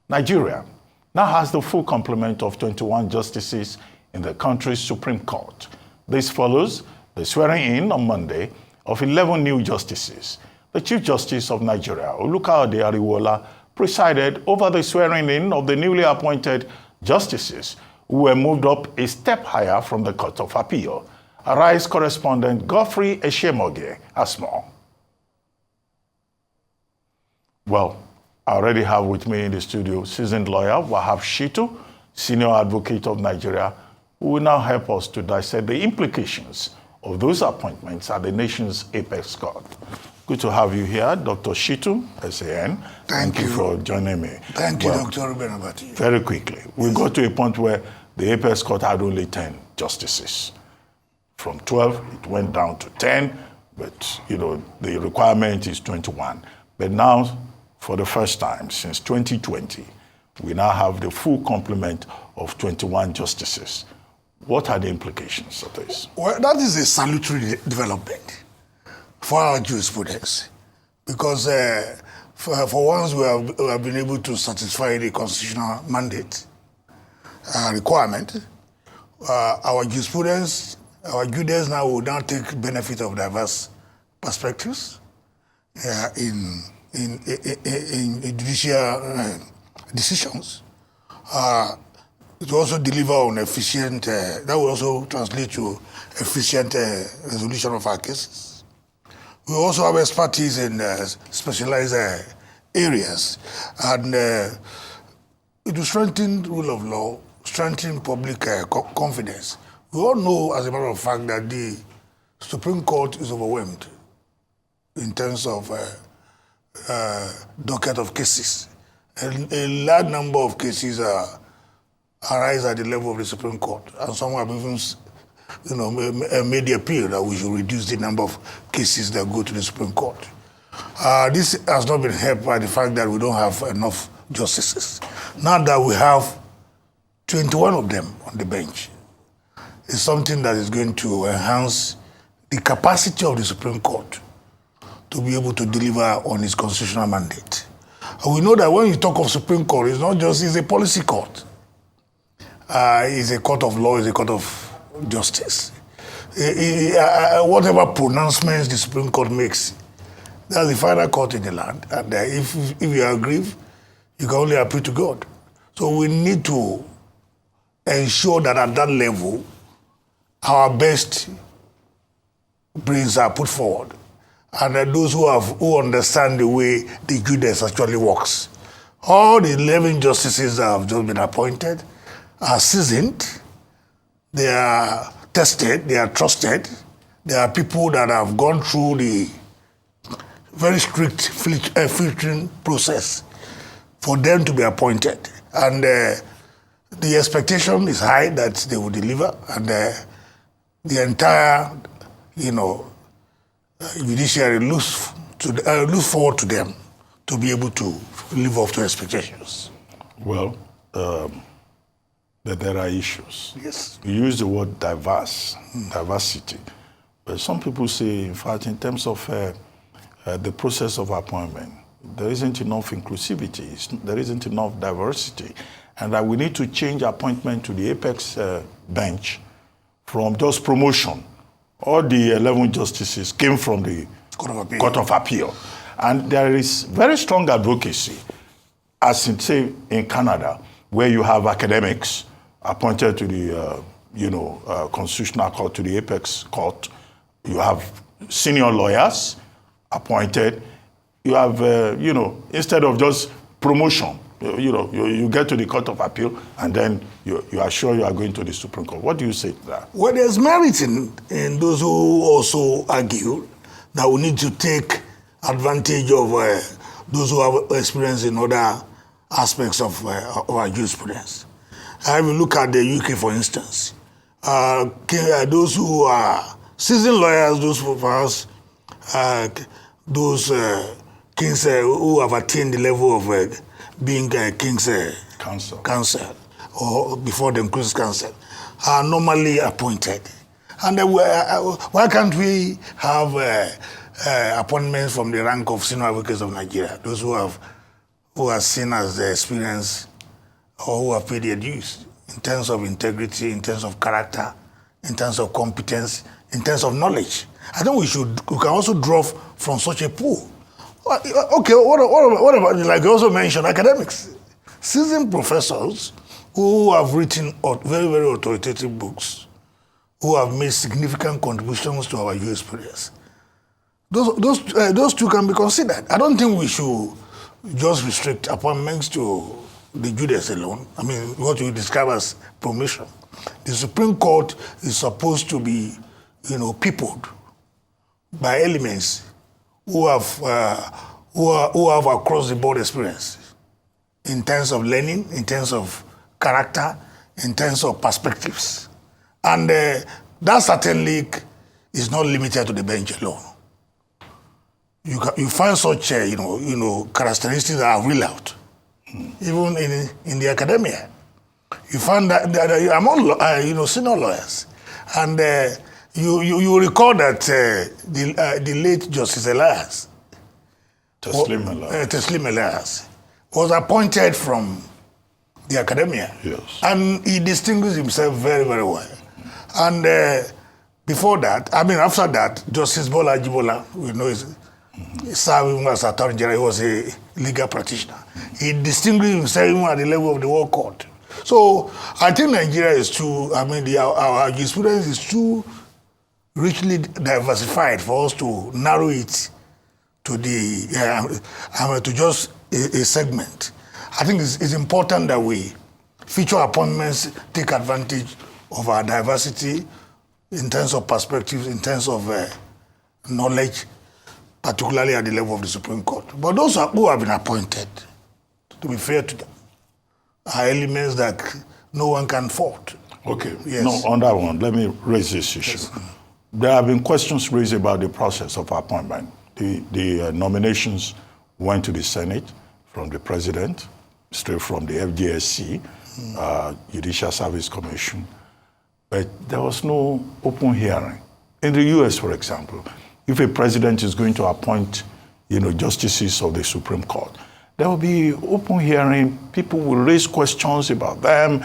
Nigeria now has the full complement of 21 justices in the country's Supreme Court. This follows the swearing-in on Monday of 11 new justices. The Chief Justice of Nigeria, Olukayode Ariwola, presided over the swearing-in of the newly appointed justices who were moved up a step higher from the Court of Appeal. Arise correspondent Godfrey Eshemoge has more. Well, I already have with me in the studio seasoned lawyer Wahab Shittu, senior advocate of Nigeria, who will now help us to dissect the implications of those appointments at the nation's apex court. Good to have you here, Dr. Shittu, SAN. Thank you for joining me. Thank you, Dr. Rubenabati. Very quickly, we got to a point where the apex court had only 10 justices. From 12, it went down to 10, but the requirement is 21. But now, for the first time since 2020, we now have the full complement of 21 justices. What are the implications of this? Well, that is a salutary development for our jurisprudence, because for once we have been able to satisfy the constitutional mandate requirement. Our jurisprudence, our judges now will now take benefit of diverse perspectives in judicial decisions. It will also deliver on efficient, that will also translate to efficient resolution of our cases. We also have expertise in specialized areas, and it will strengthen rule of law, strengthen public confidence. We all know, as a matter of fact, that the Supreme Court is overwhelmed in terms of docket of cases. A large number of cases arise at the level of the Supreme Court, and some have even, made the appeal that we should reduce the number of cases that go to the Supreme Court. This has not been helped by the fact that we don't have enough justices. Now that we have 21 of them on the bench, it's something that is going to enhance the capacity of the Supreme Court to be able to deliver on its constitutional mandate. And we know that when you talk of Supreme Court, it's not just, it's a policy court. It's a court of law, it's a court of justice. Whatever pronouncements the Supreme Court makes, that's the final court in the land. And if you are aggrieved, you can only appeal to God. So we need to ensure that at that level, our best brains are put forward, and that those who understand the way the justice actually works. All the 11 justices that have just been appointed are seasoned, they are tested, they are trusted. They are people that have gone through the very strict filtering process for them to be appointed. And the expectation is high that they will deliver, and the entire, judiciary looks forward to them to be able to live up to expectations. Well, but there are issues. Yes. You use the word diversity. But some people say, in fact, in terms of the process of appointment, there isn't enough inclusivity, there isn't enough diversity, and that we need to change appointment to the apex bench from just promotion. All the 11 justices came from the Court of Appeal. And there is very strong advocacy, as in, say, in Canada, where you have academics appointed to the Constitutional Court, to the Apex Court. You have senior lawyers appointed. You have, instead of just promotion, you get to the Court of Appeal, and then you are sure you are going to the Supreme Court. What do you say to that? Well, there's merit in those who also argue that we need to take advantage of those who have experience in other aspects of our jurisprudence. I will look at the UK, for instance. Those who are seasoned lawyers, those perhaps those kings who have attained the level of being King's Counsel, or before them Queen's Counsel, are normally appointed. And why can't we have appointments from the rank of senior advocates of Nigeria, those who who are seen as the experienced or who have paid their dues in terms of integrity, in terms of character, in terms of competence, in terms of knowledge. I think we can also draw from such a pool. Okay, what about, like you also mentioned, academics? Seasoned professors who have written very, very authoritative books, who have made significant contributions to our jurisprudence. Those two can be considered. I don't think we should just restrict appointments to the judges alone. I mean, what you describe as promotion. The Supreme Court is supposed to be, peopled by elements who have across the board experience in terms of learning, in terms of character, in terms of perspectives. And that certainly is not limited to the bench alone. You find such characteristics that are real out, even in the academia. You find that among senior lawyers, and you recall that the late Justice Elias, Teslim Elias, was appointed from the academia, yes, and he distinguished himself very, very well. And before that, after that, Justice Bola Ajibola, we know serving as Attorney General, he was a legal practitioner. He distinguished himself even at the level of the World Court. So I think Nigeria is too, our jurisprudence is too richly diversified for us to narrow it to to just a segment. I think it's important that we future appointments take advantage of our diversity in terms of perspectives, in terms of knowledge, particularly at the level of the Supreme Court. But those who have been appointed, to be fair to them, are elements that no one can fault. Okay. Yes. No, on that one, let me raise this issue. Yes. There have been questions raised about the process of appointment. The nominations went to the Senate from the President, straight from the FJSC, Judicial Service Commission. But there was no open hearing. In the US, for example, if a president is going to appoint, justices of the Supreme Court, there will be open hearing. People will raise questions about them,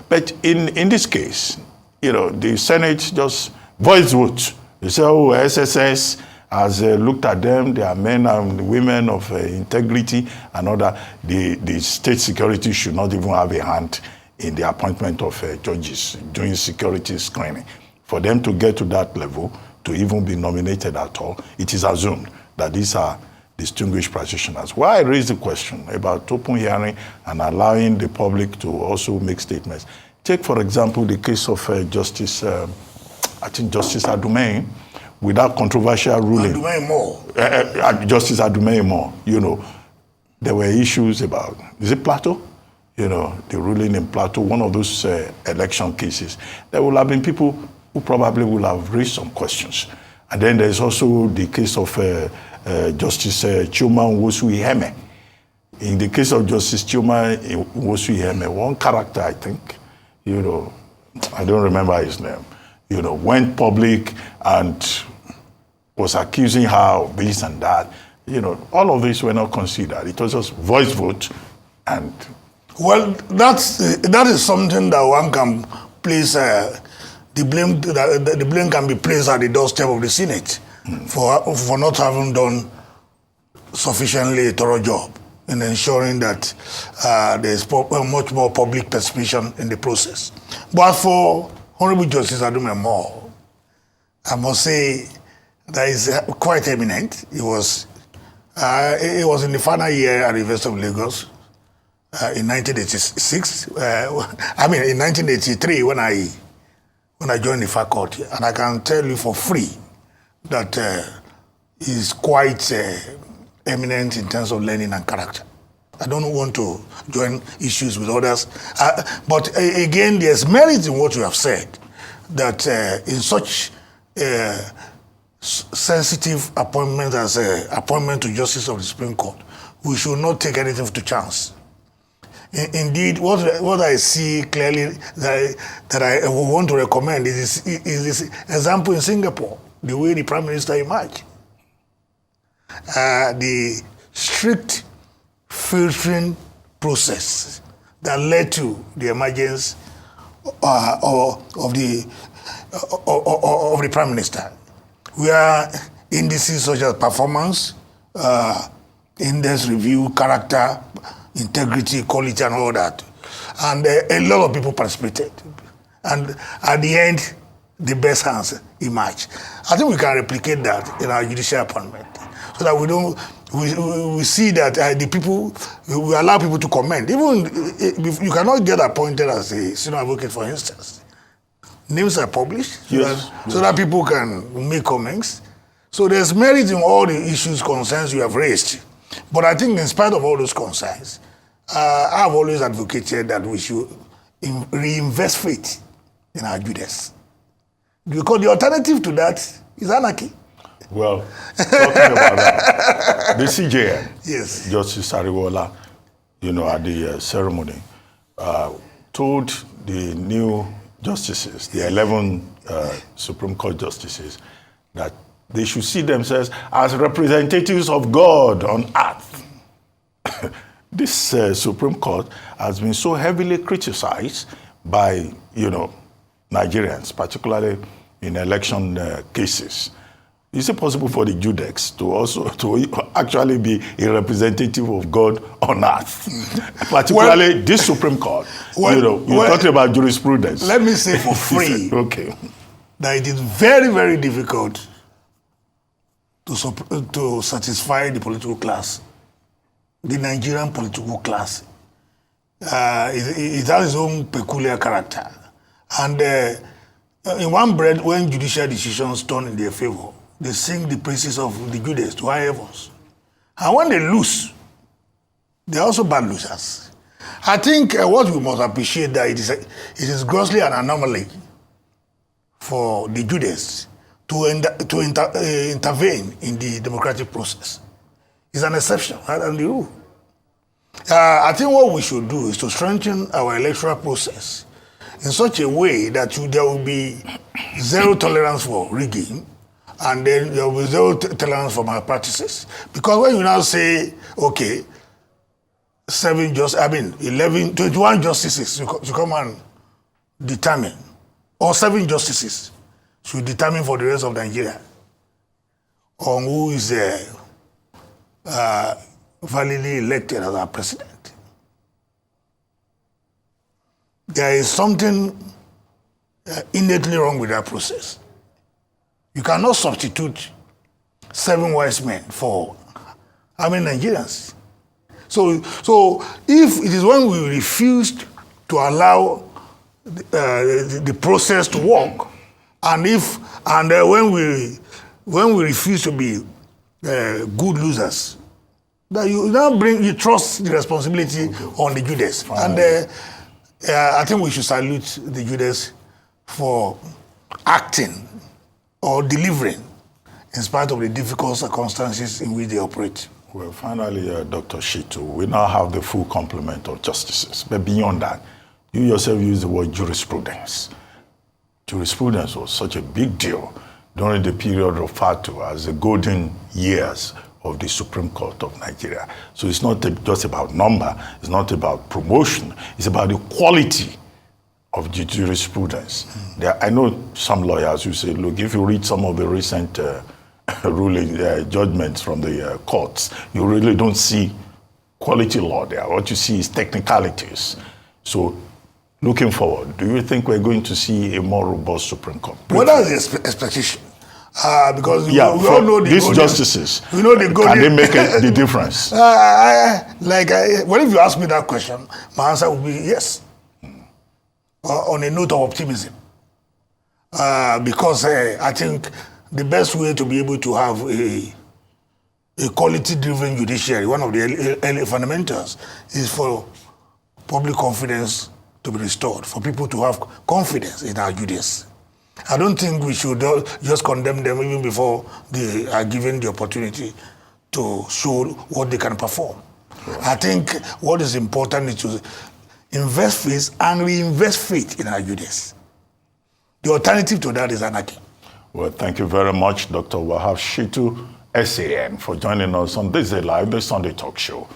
but in this case, the Senate just voice vote. They say, SSS has looked at them. They are men and women of integrity and other. The state security should not even have a hand in the appointment of judges doing security screening. For them to get to that level, to even be nominated at all, it is assumed that these are distinguished practitioners. Why I raise the question about open hearing and allowing the public to also make statements. Take, for example, the case of Justice Adumeyin, without controversial ruling. Justice Adumeyin Moore, there were issues about, is it Plateau? The ruling in Plateau, one of those election cases. There will have been people who probably will have raised some questions. And then there's also the case of Justice Chioma Nwosu-Iheme. In the case of Justice Chioma Nwosu-Iheme, one character, I think, I don't remember his name, went public and was accusing her of this and that. All of this were not considered. It was just voice vote and... Well, that is something that one can place, the blame can be placed at the doorstep of the Senate for not having done sufficiently thorough job in ensuring that there's much more public participation in the process. But for Honorable Justice Adumeyin Moore, I must say that is quite eminent. It was in the final year at the University of Lagos in 1986. In 1983 when I joined the faculty, and I can tell you for free that he's quite eminent in terms of learning and character. I don't want to join issues with others. But again, there's merit in what you have said, that in such sensitive appointment as appointment to Justice of the Supreme Court, we should not take anything to chance. Indeed, what I see clearly that I want to recommend is this example in Singapore, the way the Prime Minister emerged. The strict filtering process that led to the emergence of the Prime Minister, where indices such as performance, index review, character, integrity, quality, and all that. And a lot of people participated. And at the end, the best hands emerged. I think we can replicate that in our judicial appointment, so that we see that the people, we allow people to comment. Even if you cannot get appointed as a senior advocate, for instance. Names are published, so that people can make comments. So there's merit in all the issues, concerns you have raised. But I think in spite of all those concerns, I've always advocated that we should reinvest faith in our judges. Because the alternative to that is anarchy. Well, talking about that, the CJN, yes, Justice Ariwola, at the ceremony, told the new justices, the 11 Supreme Court justices, that they should see themselves as representatives of God on earth. This Supreme Court has been so heavily criticized by, Nigerians, particularly in election cases. Is it possible for the Judex to actually be a representative of God on earth? Particularly this Supreme Court. You're talking about jurisprudence. Let me say for free okay, that it is very, very difficult to satisfy the political class, the Nigerian political class. It has its own peculiar character. And in one breath, when judicial decisions turn in their favor, they sing the praises of the Judas to high heavens. And when they lose, they're also bad losers. I think what we must appreciate that it is grossly an anomaly for the Judas to intervene in the democratic process. It's an exception rather than the rule. I think what we should do is to strengthen our electoral process in such a way that there will be zero tolerance for rigging, and then there will be zero tolerance for malpractices. Because when you now say, okay, 21 justices should come and determine, or 7 justices should determine for the rest of Nigeria on who is validly elected as our president. There is something innately wrong with that process. You cannot substitute 7 wise men for how many Nigerians? So if it is when we refused to allow the process to work, and when we refuse to be good losers, that you trust the responsibility on the Judas. And I think we should salute the Judas for acting or delivering in spite of the difficult circumstances in which they operate. Well, finally, Dr. Shittu, we now have the full complement of justices. But beyond that, you yourself use the word jurisprudence. Jurisprudence was such a big deal during the period referred to as the golden years of the Supreme Court of Nigeria. So it's not just about number, it's not about promotion, it's about the quality of the jurisprudence. I know some lawyers who say, look, if you read some of the recent ruling judgments from the courts, you really don't see quality law there. What you see is technicalities. So looking forward, do you think we're going to see a more robust Supreme Court? What is the expectation? Because we all know these justices, we know the can they make the difference? Well, if you ask me that question, my answer would be yes. On a note of optimism. Because I think the best way to be able to have a quality-driven judiciary, one of the fundamentals, is for public confidence to be restored, for people to have confidence in our judiciary. I don't think we should just condemn them even before they are given the opportunity to show what they can perform. Right. I think what is important is to invest faith and reinvest faith in our judiciary. The alternative to that is anarchy. Well, thank you very much, Dr. Wahab Shittu, SAN, for joining us on This Day Live, the Sunday Talk Show.